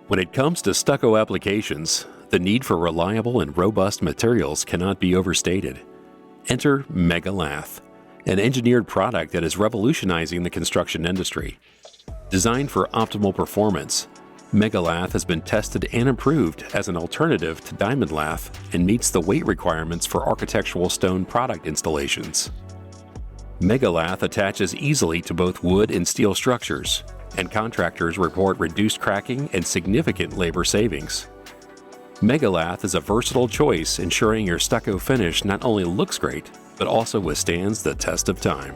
When it comes to stucco applications, the need for reliable and robust materials cannot be overstated. Enter Lath, an engineered product that is revolutionizing the construction industry. Designed for optimal performance, Lath has been tested and improved as an alternative to diamond lath and meets the weight requirements for architectural stone product installations. Lath attaches easily to both wood and steel structures, and contractors report reduced cracking and significant labor savings. Lath is a versatile choice, ensuring your stucco finish not only looks great, but also withstands the test of time.